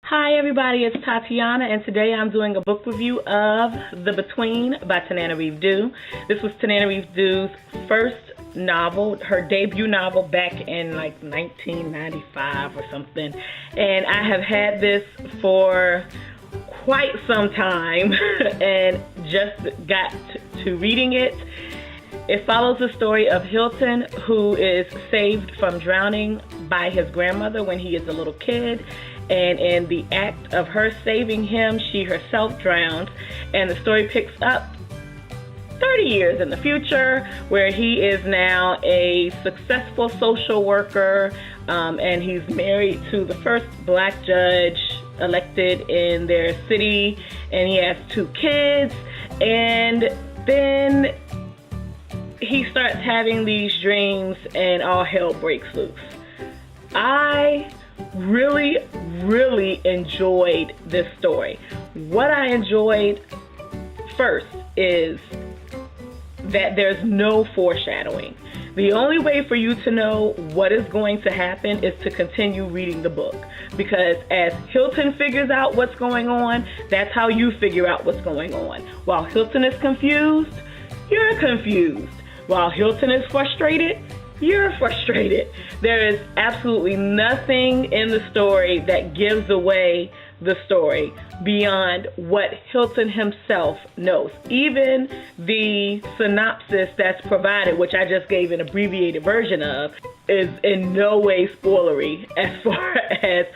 Hi everybody, it's Tatiana, and today I'm doing a book review of The Between by Tananarive Due. This was Tananarive Due's first novel, her debut novel back in like 1995 or something. And I have had this for quite some time and just got to reading it. It follows the story of Hilton, who is saved from drowning by his grandmother when he is a little kid. And in the act of her saving him, she herself drowns. And the story picks up 30 years in the future, where he is now a successful social worker, and he's married to the first black judge elected in their city, and he has 2 kids. And then he starts having these dreams and all hell breaks loose. I really enjoyed this story. What I enjoyed first is that there's no foreshadowing. The only way for you to know what is going to happen is to continue reading the book, because as Hilton figures out what's going on, that's how you figure out what's going on. While Hilton is confused, you're confused. While Hilton is frustrated, you're frustrated. There is absolutely nothing in the story that gives away the story beyond what Hilton himself knows. Even the synopsis that's provided, which I just gave an abbreviated version of, is in no way spoilery as far as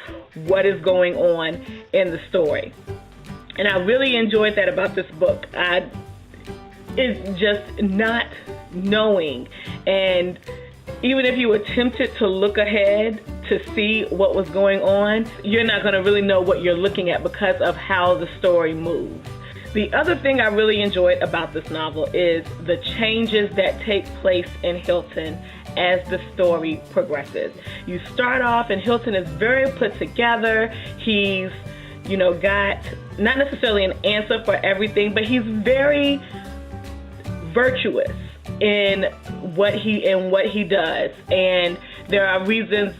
what is going on in the story. And I really enjoyed that about this book. It's just not knowing, and even if you attempted to look ahead to see what was going on, you're not going to really know what you're looking at because of how the story moves. The other thing I really enjoyed about this novel is the changes that take place in Hilton as the story progresses. You start off and Hilton is very put together. He's, got not necessarily an answer for everything, but he's very virtuous in what he does, and there are reasons.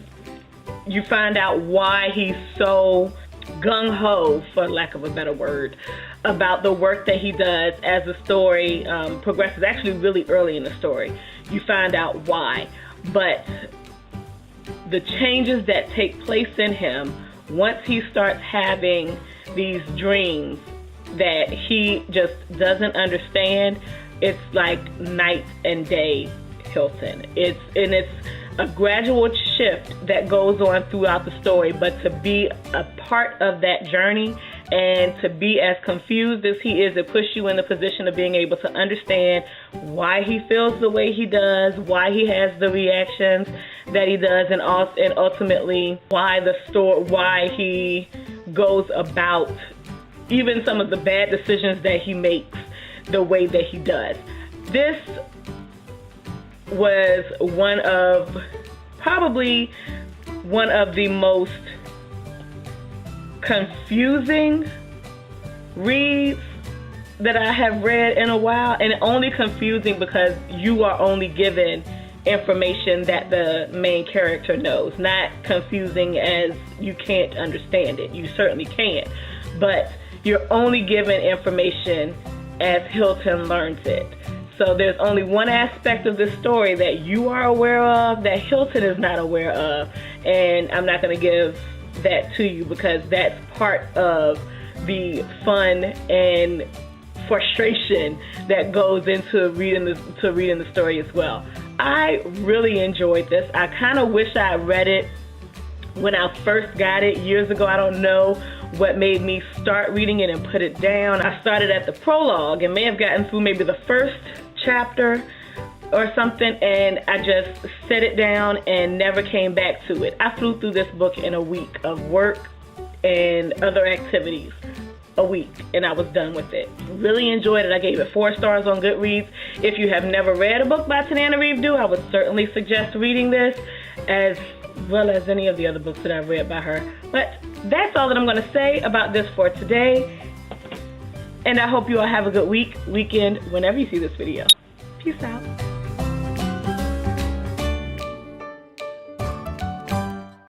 You find out why he's so gung-ho, for lack of a better word, about the work that he does as the story progresses. Actually, really early in the story, you find out why. But the changes that take place in him once he starts having these dreams that he just doesn't understand, it's like night and day Hilton. It's a gradual shift that goes on throughout the story, but to be a part of that journey and to be as confused as he is, it puts you in the position of being able to understand why he feels the way he does, why he has the reactions that he does, and ultimately why he goes about even some of the bad decisions that he makes the way that he does. This was probably one of the most confusing reads that I have read in a while, and only confusing because you are only given information that the main character knows. Not confusing as you can't understand it. You certainly can't, but you're only given information as Hilton learns it. So there's only one aspect of this story that you are aware of that Hilton is not aware of, and I'm not going to give that to you because that's part of the fun and frustration that goes into reading the story as well. I really enjoyed this. I kind of wish I had read it when I first got it years ago. I don't know what made me start reading it and put it down. I started at the prologue and may have gotten through maybe the first chapter or something, and I just set it down and never came back to it. I flew through this book in a week of work and other activities. A week, and I was done with it. Really enjoyed it. I gave it 4 stars on Goodreads. If you have never read a book by Tananarive Due, I would certainly suggest reading this, as well as any of the other books that I've read by her. But that's all that I'm going to say about this for today. And I hope you all have a good weekend, whenever you see this video. Peace out.